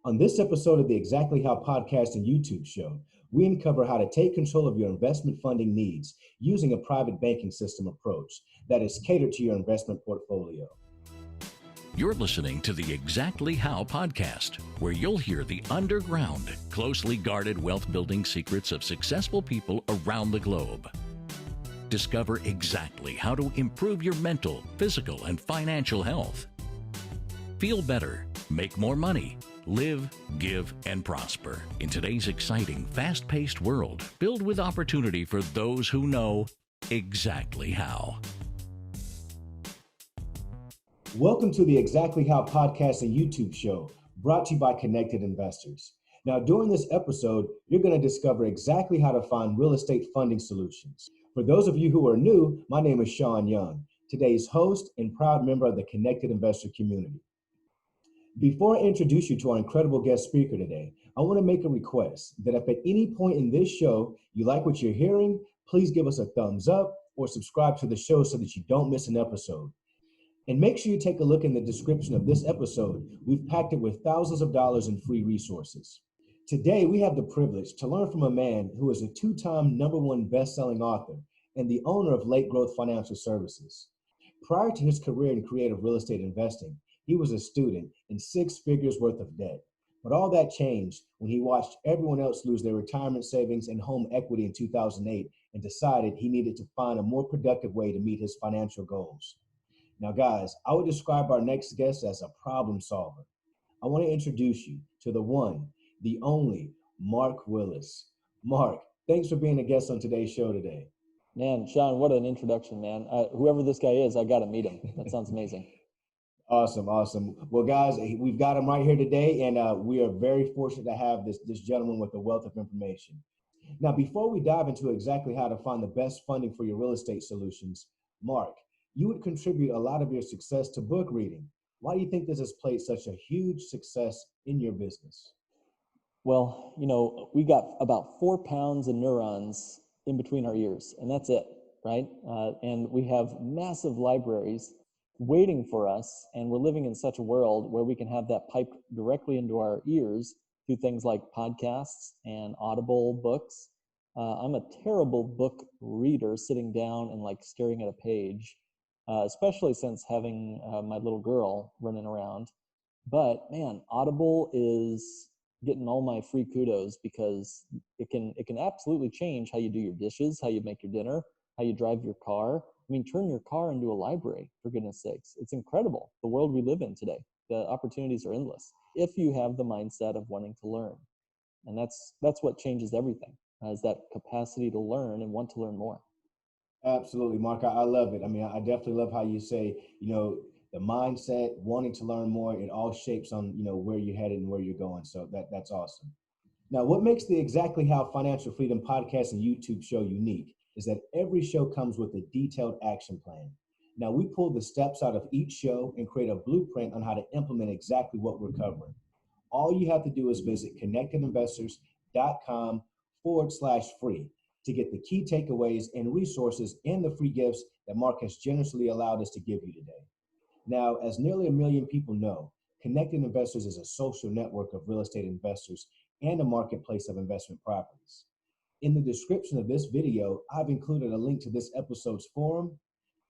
On this episode of the Exactly How podcast and YouTube show, we uncover how to take control of your investment funding needs using a private banking system approach that is catered to your investment portfolio. You're listening to the Exactly How podcast, where you'll hear the underground, closely guarded wealth building secrets of successful people around the globe. Discover exactly how to improve your mental, physical, and financial health. Feel better, make more money, live, give, and prosper in today's exciting, fast-paced world filled with opportunity for those who know exactly how. Welcome to the Exactly How podcast and YouTube show, brought to you by Connected Investors. Now, during this episode, you're going to discover exactly how to find real estate funding solutions. For those of you who are new, my name is Sean Young, today's host and proud member of the Connected Investor community. Before I introduce you to our incredible guest speaker today, I want to make a request that if at any point in this show you like what you're hearing, please give us a thumbs up or subscribe to the show so that you don't miss an episode. And make sure you take a look in the description of this episode. We've packed it with thousands of dollars in free resources. Today, we have the privilege to learn from a man who is a two-time #1 best-selling author and the owner of Lake Growth Financial Services. Prior to his career in creative real estate investing, he was a student in 6 figures worth of debt. But all that changed when he watched everyone else lose their retirement savings and home equity in 2008 and decided he needed to find a more productive way to meet his financial goals. Now, guys, I would describe our next guest as a problem solver. I want to introduce you to the one, the only, Mark Willis. Mark, thanks for being a guest on today's show today. Man, Sean, what an introduction, man. Whoever this guy is, I got to meet him. That sounds amazing. Awesome. Well, guys, we've got him right here today, and we are very fortunate to have this gentleman with a wealth of information. Now, before we dive into exactly how to find the best funding for your real estate solutions, Mark, you would contribute a lot of your success to book reading. Why do you think this has played such a huge success in your business? Well, we got about 4 pounds of neurons in between our ears, and that's it, right? And we have massive libraries waiting for us, and we're living in such a world where we can have that piped directly into our ears through things like podcasts and Audible books. I'm a terrible book reader, sitting down and staring at a page. Especially since having my little girl running around. But man, Audible is getting all my free kudos because it can absolutely change how you do your dishes, how you make your dinner, how you drive your car. I mean, turn your car into a library, for goodness sakes. It's incredible, the world we live in today. The opportunities are endless if you have the mindset of wanting to learn. And that's what changes everything, is that capacity to learn and want to learn more. Absolutely, Mark. I love it. I mean, I definitely love how you say, the mindset, wanting to learn more, it all shapes on, where you're headed and where you're going. So that's awesome. Now, what makes the Exactly How Financial Freedom podcast and YouTube show unique is that every show comes with a detailed action plan. Now, we pull the steps out of each show and create a blueprint on how to implement exactly what we're covering. All you have to do is visit connectedinvestors.com/free to get the key takeaways and resources and the free gifts that Mark has generously allowed us to give you today. Now, as nearly 1 million people know, Connected Investors is a social network of real estate investors and a marketplace of investment properties. In the description of this video, I've included a link to this episode's forum.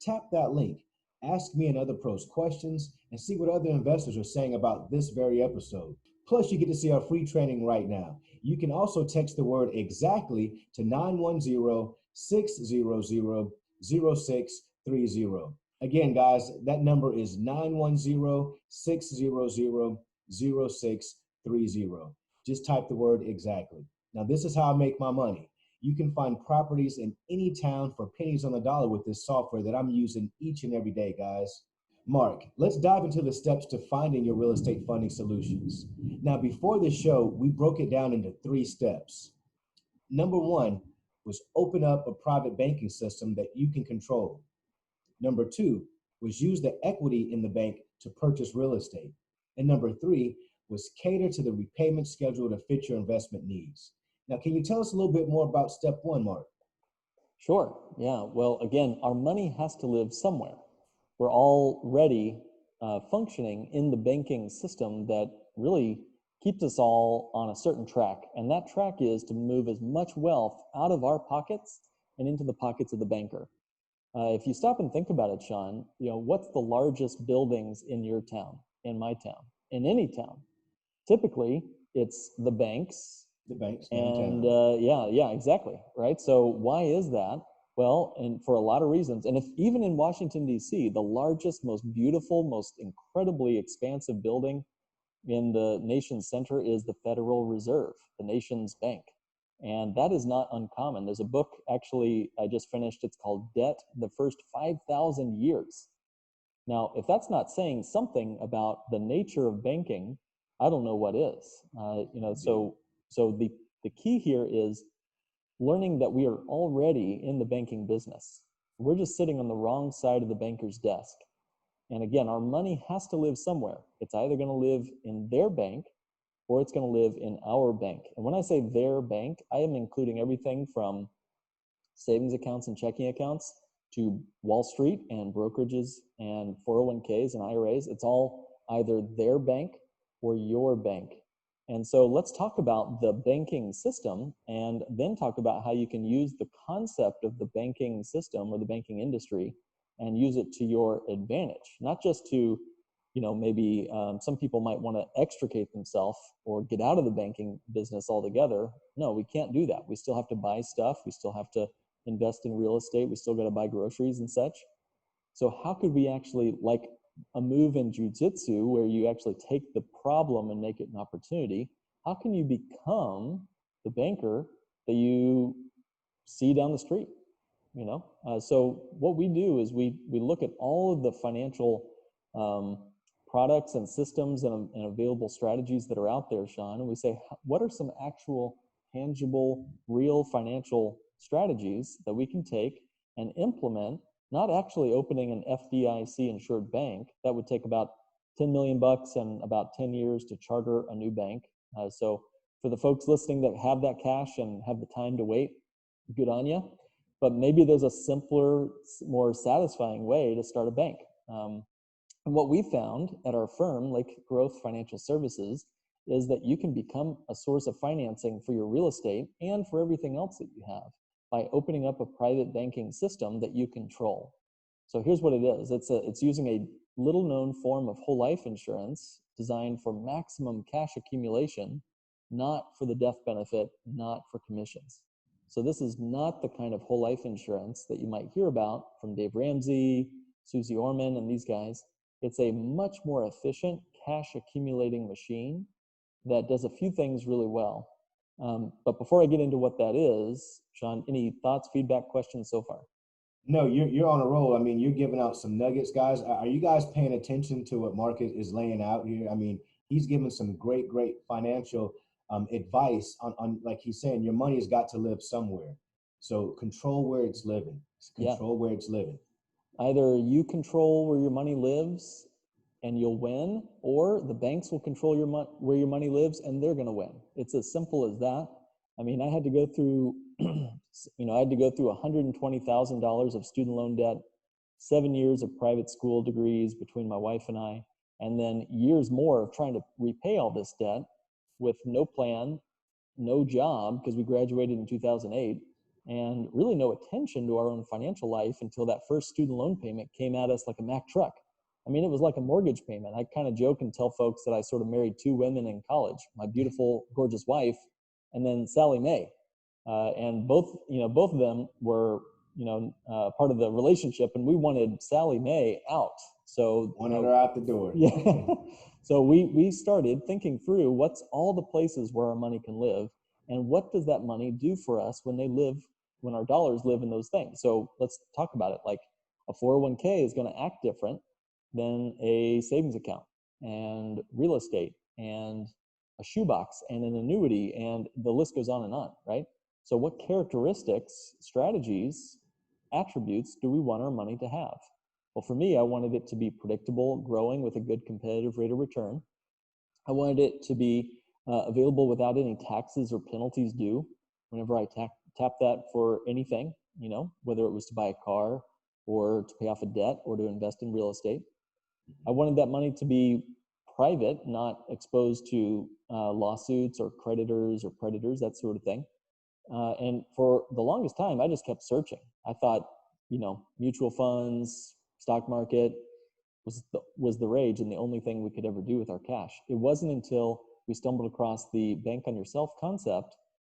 Tap that link, ask me and other pros questions, and see what other investors are saying about this very episode. Plus, you get to see our free training right now. You can also text the word exactly to 910-600-0630. Again, guys, that number is 910-600-0630. Just type the word exactly. Now, this is how I make my money. You can find properties in any town for pennies on the dollar with this software that I'm using each and every day, guys. Mark, let's dive into the steps to finding your real estate funding solutions. Now, before the show, we broke it down into 3 steps. Number 1 was open up a private banking system that you can control. Number 2 was use the equity in the bank to purchase real estate. And number 3 was cater to the repayment schedule to fit your investment needs. Now, can you tell us a little bit more about step 1, Mark? Sure. Yeah. Well, again, our money has to live somewhere. We're already functioning in the banking system that really keeps us all on a certain track. And that track is to move as much wealth out of our pockets and into the pockets of the banker. If you stop and think about it, Sean, what's the largest buildings in your town, in my town, in any town? Typically, it's the banks. The banks and downtown. yeah, exactly, right? So why is that? Well, and for a lot of reasons. And if even in Washington, D.C., the largest, most beautiful, most incredibly expansive building in the nation's center is the Federal Reserve, the nation's bank. And that is not uncommon. There's a book, actually, I just finished. It's called Debt, the First 5,000 Years. Now, if that's not saying something about the nature of banking, I don't know what is. So the key here is learning that we are already in the banking business. We're just sitting on the wrong side of the banker's desk. And again, our money has to live somewhere. It's either going to live in their bank or it's going to live in our bank. And when I say their bank, I am including everything from savings accounts and checking accounts to Wall Street and brokerages and 401ks and IRAs. It's all either their bank or your bank. And so let's talk about the banking system and then talk about how you can use the concept of the banking system or the banking industry and use it to your advantage, not just to, maybe some people might want to extricate themselves or get out of the banking business altogether. No, we can't do that. We still have to buy stuff. We still have to invest in real estate. We still got to buy groceries and such. So how could we actually, like a move in jiu-jitsu where you actually take the problem and make it an opportunity, how can you become the banker that you see down the street? So what we do is we look at all of the financial products and systems and available strategies that are out there, Sean, and we say, what are some actual tangible, real financial strategies that we can take and implement, not actually opening an FDIC insured bank. That would take about $10 million and about 10 years to charter a new bank. So for the folks listening that have that cash and have the time to wait, good on you. But maybe there's a simpler, more satisfying way to start a bank. And what we found at our firm, Lake Growth Financial Services, is that you can become a source of financing for your real estate and for everything else that you have by opening up a private banking system that you control. So here's what it is. It's using a little-known form of whole life insurance designed for maximum cash accumulation, not for the death benefit, not for commissions. So this is not the kind of whole life insurance that you might hear about from Dave Ramsey, Susie Orman, and these guys. It's a much more efficient cash accumulating machine that does a few things really well. But before I get into what that is, Sean, any thoughts, feedback, questions so far? No, you're on a roll. I mean, you're giving out some nuggets, guys. Are you guys paying attention to what Mark is laying out here? I mean, he's giving some great financial advice on, like he's saying, your money has got to live somewhere. So control where it's living. Control where it's living. Either you control where your money lives and you'll win, or the banks will control where your money lives and they're going to win. It's as simple as that. I mean, I had to go through, $120,000 of student loan debt, 7 years of private school degrees between my wife and I, and then years more of trying to repay all this debt with no plan, no job, because we graduated in 2008, and really no attention to our own financial life until that first student loan payment came at us like a Mack truck. I mean, it was like a mortgage payment. I kind of joke and tell folks that I sort of married two women in college, my beautiful, gorgeous wife, and then Sally Mae. And both of them were, part of the relationship, and we wanted Sally Mae out. So wanted her out the door. Yeah. So we started thinking through what's all the places where our money can live, and what does that money do for us when our dollars live in those things. So let's talk about it. Like a 401k is going to act different than a savings account and real estate and a shoebox and an annuity, and the list goes on, right? So what characteristics, strategies, attributes do we want our money to have? Well, for me, I wanted it to be predictable, growing with a good competitive rate of return. I wanted it to be available without any taxes or penalties due whenever I tap that for anything, whether it was to buy a car or to pay off a debt or to invest in real estate. I wanted that money to be private, not exposed to lawsuits or creditors or predators, that sort of thing. And for the longest time, I just kept searching. I thought, mutual funds, stock market was the rage and the only thing we could ever do with our cash. It wasn't until we stumbled across the bank on yourself concept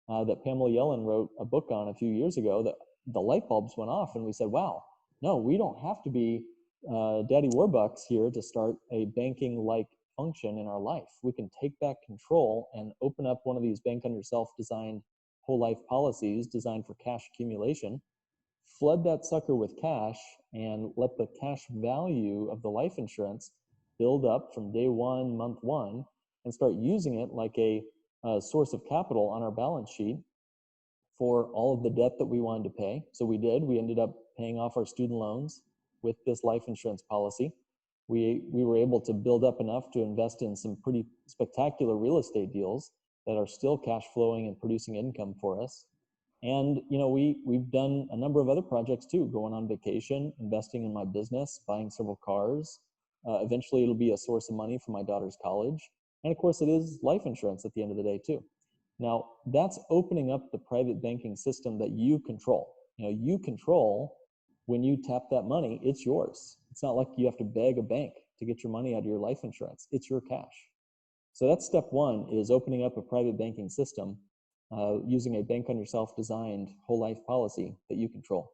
that Pamela Yellen wrote a book on a few years ago that the light bulbs went off, and we said, wow, no, we don't have to be Daddy Warbucks here to start a banking-like function in our life. We can take back control and open up one of these bank on yourself designed whole life policies designed for cash accumulation, flood that sucker with cash, and let the cash value of the life insurance build up from day one, month one, and start using it like a source of capital on our balance sheet for all of the debt that we wanted to pay. So we did. We ended up paying off our student loans with this life insurance policy. We were able to build up enough to invest in some pretty spectacular real estate deals that are still cash flowing and producing income for us. And we've done a number of other projects too, going on vacation, investing in my business, buying several cars. Eventually it'll be a source of money for my daughter's college. And of course it is life insurance at the end of the day too. Now that's opening up the private banking system that you control. You control when you tap that money, it's yours. It's not like you have to beg a bank to get your money out of your life insurance. It's your cash. So that's step one, is opening up a private banking system using a bank on yourself designed whole life policy that you control.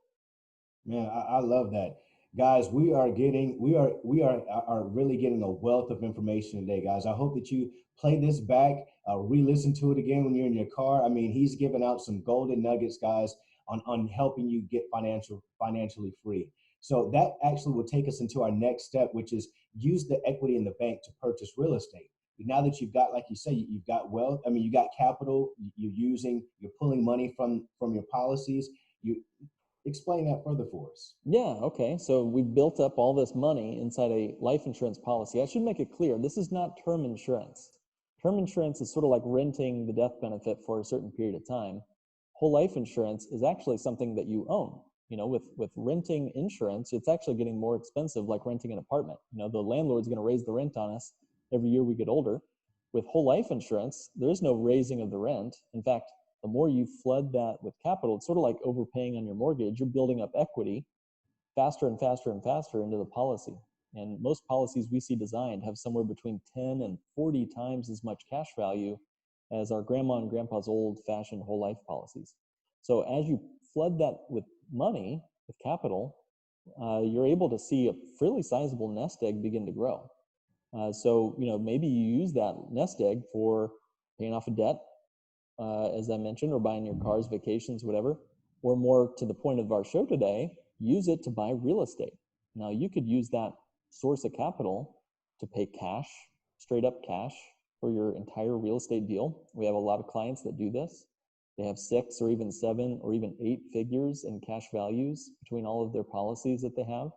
Man, I love that. Guys, we are really getting a wealth of information today, guys. I hope that you play this back, re-listen to it again when you're in your car. I mean, he's giving out some golden nuggets, guys, on helping you get financially free. So that actually will take us into our next step, which is use the equity in the bank to purchase real estate. Now that you've got, like you say, you've got wealth. I mean, you got capital. You're pulling money from your policies. You explain that further for us. Yeah, okay. So we built up all this money inside a life insurance policy. I should make it clear, this is not term insurance. Term insurance is sort of like renting the death benefit for a certain period of time. Whole life insurance is actually something that you own. With renting insurance, it's actually getting more expensive, like renting an apartment. The landlord's going to raise the rent on us every year we get older. With whole life insurance, there's no raising of the rent. In fact, the more you flood that with capital, it's sort of like overpaying on your mortgage. You're building up equity faster and faster and faster into the policy. And most policies we see designed have somewhere between 10 and 40 times as much cash value as our grandma and grandpa's old-fashioned whole life policies. So as you flood that with money, with capital, you're able to see a fairly sizable nest egg begin to grow. So maybe you use that nest egg for paying off a debt, as I mentioned, or buying your cars, vacations, whatever, or more to the point of our show today, use it to buy real estate. Now you could use that source of capital to pay cash, straight up cash, for your entire real estate deal. We have a lot of clients that do this. They have 6 or even 7 or even 8 figures in cash values between all of their policies that they have.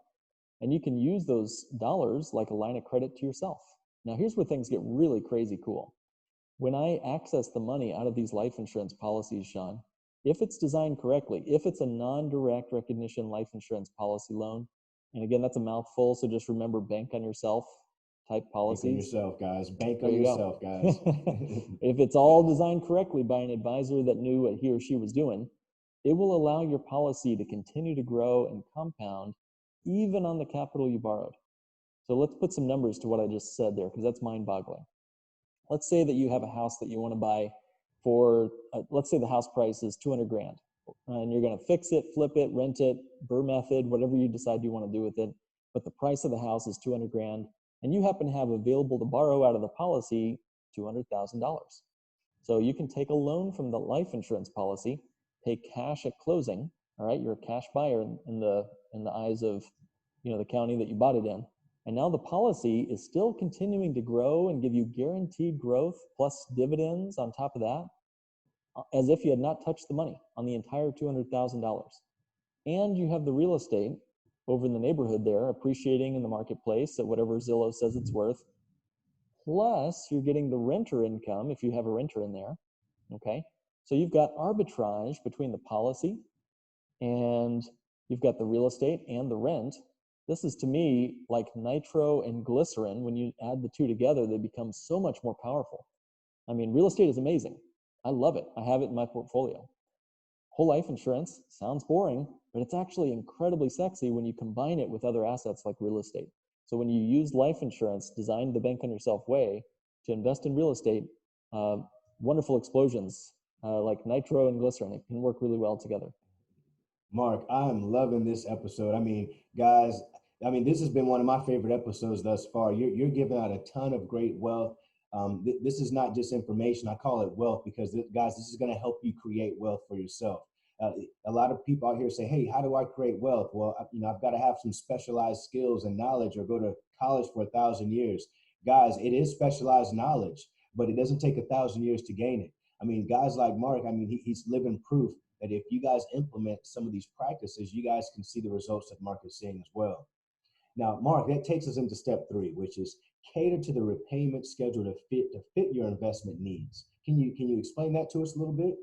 And you can use those dollars like a line of credit to yourself. Now here's where things get really crazy cool. When I access the money out of these life insurance policies, Sean, if it's designed correctly, if it's a non-direct recognition life insurance policy loan, and again, that's a mouthful, so just remember bank on yourself type policies. Bank on yourself, guys. Bank on yourself, guys. If it's all designed correctly by an advisor that knew what he or she was doing, it will allow your policy to continue to grow and compound even on the capital you borrowed. So let's put some numbers to what I just said there, because that's mind-boggling. Let's say that you have a house that you want to buy for, let's say the house price is 200 grand, and you're going to fix it, flip it, rent it, BRRRR method, whatever you decide you want to do with it. But the price of the house is 200 grand, and you happen to have available to borrow out of the policy $200,000. So you can take a loan from the life insurance policy, pay cash at closing. All right, you're a cash buyer in the eyes of the county that you bought it in. And now the policy is still continuing to grow and give you guaranteed growth plus dividends on top of that, as if you had not touched the money on the entire $200,000. And you have the real estate over in the neighborhood there appreciating in the marketplace at whatever Zillow says it's worth. Plus you're getting the renter income if you have a renter in there. Okay, so you've got arbitrage between the policy and you've got the real estate and the rent. This is to me like nitro and glycerin. When you add the two together, they become so much more powerful. I mean, real estate is amazing. I love it. I have it in my portfolio. Whole life insurance sounds boring, but it's actually incredibly sexy when you combine it with other assets like real estate. So when you use life insurance, designed the bank on yourself way, to invest in real estate, wonderful explosions like nitro and glycerin, it can work really well together. Mark, I'm loving this episode. I mean, guys, this has been one of my favorite episodes thus far. You're giving out a ton of great wealth. This is not just information. I call it wealth because, guys, this is going to help you create wealth for yourself. A lot of people out here say, hey, how do I create wealth? Well, I've got to have some specialized skills and knowledge or go to college for 1,000 years. Guys, it is specialized knowledge, but it doesn't take 1,000 years to gain it. I mean, guys like Mark, he's living proof that if you guys implement some of these practices, you guys can see the results that Mark is seeing as well. Now, Mark, that takes us into step 3, which is cater to the repayment schedule to fit your investment needs. Can you explain that to us a little bit?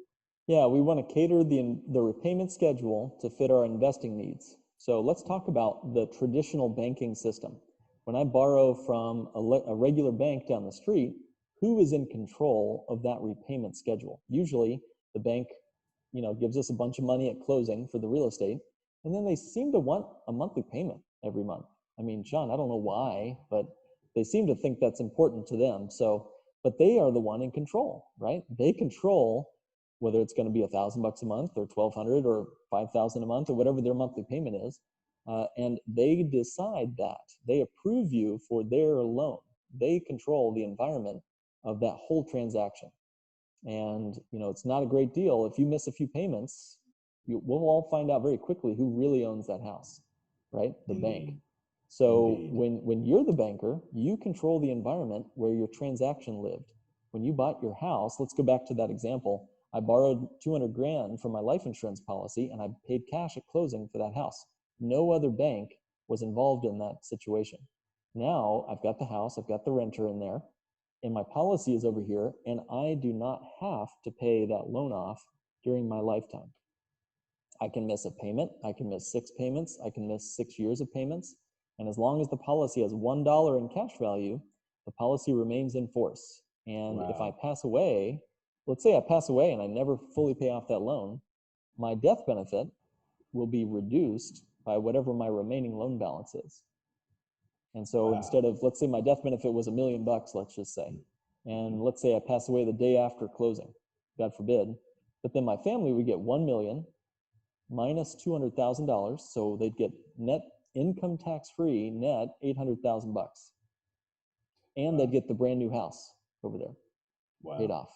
Yeah, we want to cater the repayment schedule to fit our investing needs. So let's talk about the traditional banking system. When I borrow from a regular bank down the street, who is in control of that repayment schedule? Usually the bank gives us a bunch of money at closing for the real estate, and then they seem to want a monthly payment every month. I mean, John, I don't know why, but they seem to think that's important to them. But they are the one in control, right? They control whether it's going to be $1,000 a month or 1,200 or 5,000 a month or whatever their monthly payment is. And they decide that. They approve you for their loan. They control the environment of that whole transaction. And, it's not a great deal. If you miss a few payments, we'll all find out very quickly who really owns that house, right? The bank. So when you're the banker, you control the environment where your transaction lived. When you bought your house, let's go back to that example. I borrowed 200 grand from my life insurance policy and I paid cash at closing for that house. No other bank was involved in that situation. Now I've got the house, I've got the renter in there, and my policy is over here, and I do not have to pay that loan off during my lifetime. I can miss a payment, I can miss 6 payments, I can miss 6 years of payments, and as long as the policy has $1 in cash value, the policy remains in force. And if I pass away, let's say I pass away and I never fully pay off that loan, my death benefit will be reduced by whatever my remaining loan balance is. And so instead of, let's say my death benefit was $1 million, let's just say, and let's say I pass away the day after closing, God forbid, but then my family would get 1 million minus $200,000, so they'd get net income tax free net $800,000, and they'd get the brand new house over there paid off.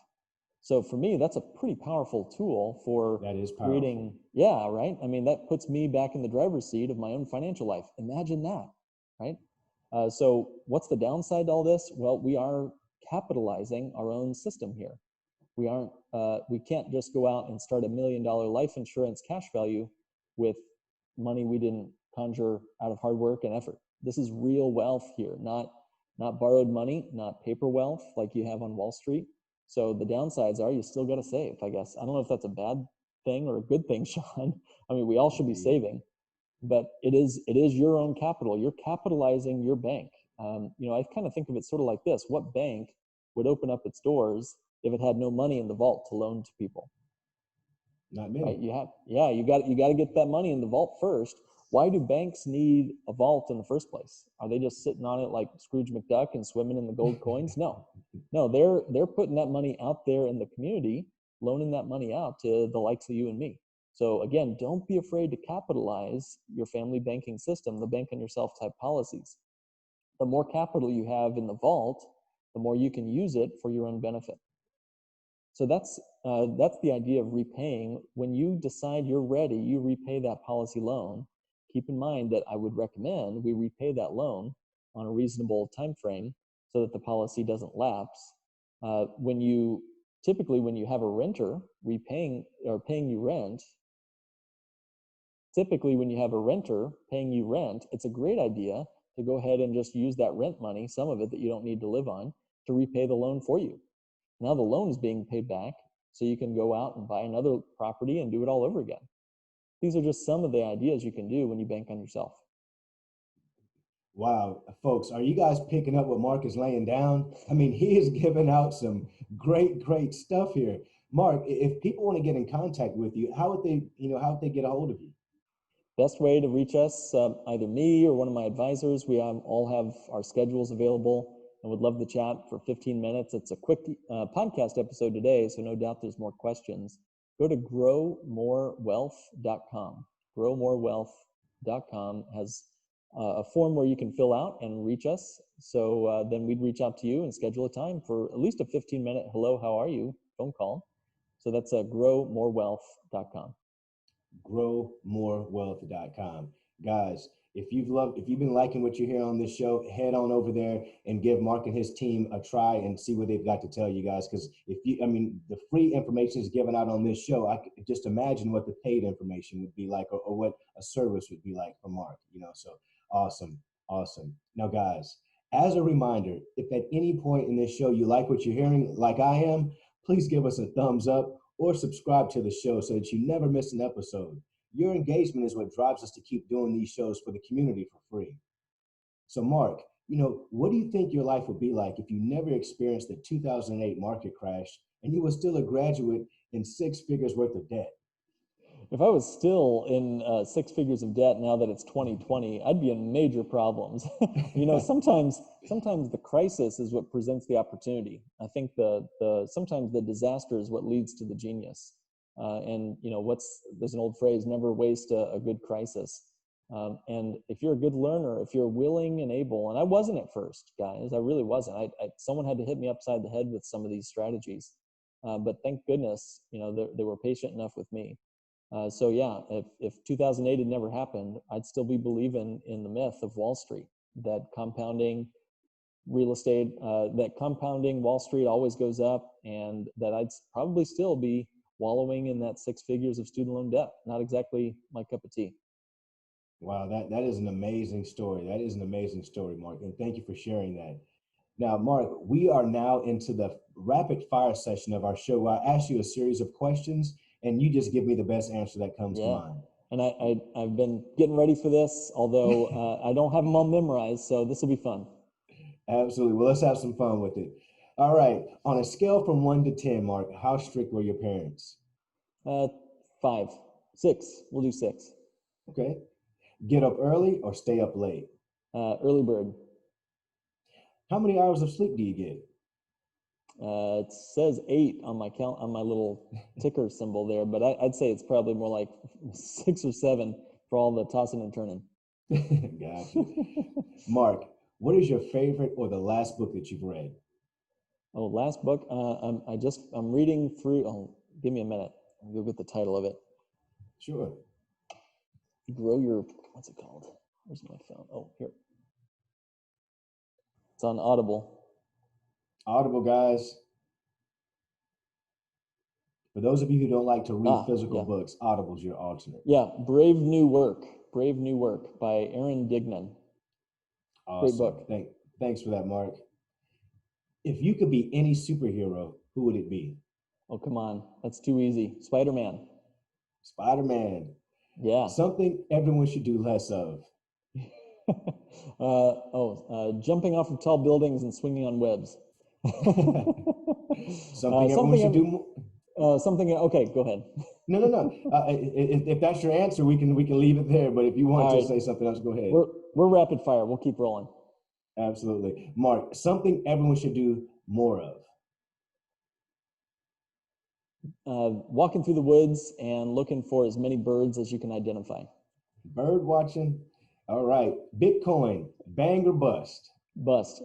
So for me, that's a pretty powerful tool for creating. Yeah, right. I mean, that puts me back in the driver's seat of my own financial life. Imagine that, right? So what's the downside to all this? Well, we are capitalizing our own system here. We can't just go out and start $1 million life insurance cash value with money we didn't conjure out of hard work and effort. This is real wealth here, not borrowed money, not paper wealth like you have on Wall Street. So the downsides are you still got to save, I guess. I don't know if that's a bad thing or a good thing, Sean. I mean, we all should be saving. But it is your own capital. You're capitalizing your bank. I kind of think of it sort of like this. What bank would open up its doors if it had no money in the vault to loan to people? Not many. Right? You got to get that money in the vault first. Why do banks need a vault in the first place? Are they just sitting on it like Scrooge McDuck and swimming in the gold coins? No, they're putting that money out there in the community, loaning that money out to the likes of you and me. So again, don't be afraid to capitalize your family banking system, the bank on yourself type policies. The more capital you have in the vault, the more you can use it for your own benefit. So that's the idea of repaying. When you decide you're ready, you repay that policy loan. Keep in mind that I would recommend we repay that loan on a reasonable time frame so that the policy doesn't lapse. Typically when you have a renter paying you rent, it's a great idea to go ahead and just use that rent money, some of it that you don't need to live on, to repay the loan for you. Now the loan is being paid back, so you can go out and buy another property and do it all over again. These are just some of the ideas you can do when you bank on yourself. Wow, folks, are you guys picking up what Mark is laying down? I mean, he is giving out some great stuff here. Mark, if people want to get in contact with you, how would they get a hold of you? Best way to reach us, either me or one of my advisors. We all have our schedules available and would love to chat for 15 minutes. It's a quick podcast episode today, so no doubt there's more questions. Go to growmorewealth.com. Growmorewealth.com has a form where you can fill out and reach us. So then we'd reach out to you and schedule a time for at least a 15-minute hello, how are you phone call. So that's growmorewealth.com. growmorewealth.com. Guys, if you've been liking what you hear on this show, head on over there and give Mark and his team a try and see what they've got to tell you guys. Because the free information is given out on this show. I could just imagine what the paid information would be like, or what a service would be like for Mark. So awesome. Now, guys, as a reminder, if at any point in this show you like what you're hearing, like I am, please give us a thumbs up or subscribe to the show so that you never miss an episode. Your engagement is what drives us to keep doing these shows for the community for free. So, Mark, what do you think your life would be like if you never experienced the 2008 market crash and you were still a graduate in six figures worth of debt? If I was still in six figures of debt now that it's 2020, I'd be in major problems. Sometimes the crisis is what presents the opportunity. I think sometimes the disaster is what leads to the genius. There's an old phrase, never waste a good crisis. And if you're a good learner, if you're willing and able, and I wasn't at first, guys, I really wasn't. Someone had to hit me upside the head with some of these strategies. But thank goodness, they were patient enough with me. If 2008 had never happened, I'd still be believing in the myth of Wall Street, that compounding real estate, that compounding Wall Street always goes up, and that I'd probably still be wallowing in that six figures of student loan debt. Not exactly my cup of tea. Wow, that is an amazing story. That is an amazing story, Mark, and thank you for sharing that. Now, Mark, we are now into the rapid fire session of our show where I ask you a series of questions and you just give me the best answer that comes to mind. And I've been getting ready for this, although I don't have them all memorized, so this will be fun. Absolutely. Well, let's have some fun with it. All right. On a scale from 1 to 10, Mark, how strict were your parents? 5, 6. We'll do 6. Okay. Get up early or stay up late? Early bird. How many hours of sleep do you get? It says 8 on my little ticker symbol there, but I'd say it's probably more like 6 or 7 for all the tossing and turning. Gotcha. Mark, what is your favorite or the last book that you've read? Oh, last book. I'm reading through. Oh, give me a minute. I'll go get the title of it. Sure. What's it called? Where's my phone? Oh, here. It's on Audible. Audible, guys. For those of you who don't like to read physical books, Audible's your alternate. Yeah, Brave New Work by Aaron Dignan. Awesome. Great book. Thanks for that, Mark. If you could be any superhero, who would it be? Oh, come on. That's too easy. Spider-Man. Spider-Man. Yeah. Something everyone should do less of. Jumping off of tall buildings and swinging on webs. Something everyone should do. Okay, go ahead. No. If that's your answer, we can leave it there. But if you want to say something else, go ahead. We're rapid fire. We'll keep rolling. Absolutely, Mark. Something everyone should do more of. Walking through the woods and looking for as many birds as you can identify. Bird watching. All right. Bitcoin, bang or bust? Bust.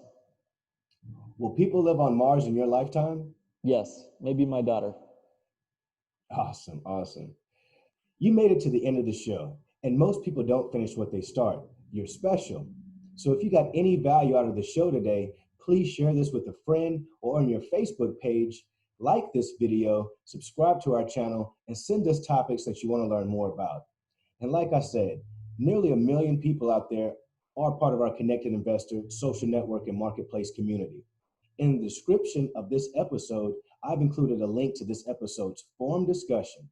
Will people live on Mars in your lifetime? Yes, maybe my daughter. Awesome. You made it to the end of the show, and most people don't finish what they start. You're special. So if you got any value out of the show today, please share this with a friend or on your Facebook page. Like this video, subscribe to our channel, and send us topics that you want to learn more about. And like I said, nearly 1 million people out there are part of our Connected Investor social network and marketplace community. In the description of this episode, I've included a link to this episode's forum discussion.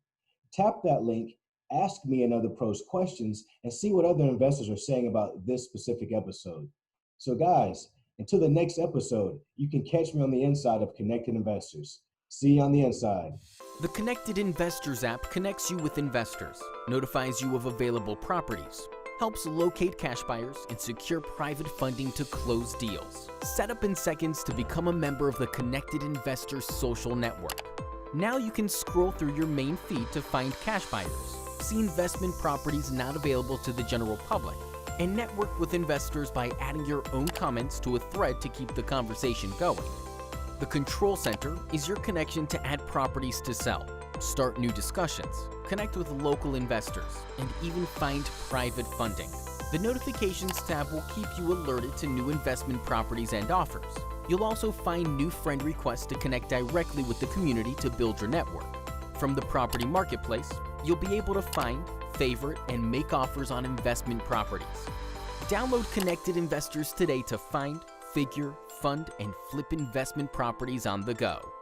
Tap that link ask me and other pros questions, and see what other investors are saying about this specific episode. So, guys, until the next episode, you can catch me on the inside of Connected Investors. See you on the inside. The Connected Investors app connects you with investors, notifies you of available properties, helps locate cash buyers, and secure private funding to close deals. Set up in seconds to become a member of the Connected Investors social network. Now you can scroll through your main feed to find cash buyers, see investment properties not available to the general public, and network with investors by adding your own comments to a thread to keep the conversation going. The Control Center is your connection to add properties to sell, start new discussions, connect with local investors, and even find private funding. The Notifications tab will keep you alerted to new investment properties and offers. You'll also find new friend requests to connect directly with the community to build your network. From the property marketplace, you'll be able to find, favorite, and make offers on investment properties. Download Connected Investors today to find, figure, fund, and flip investment properties on the go.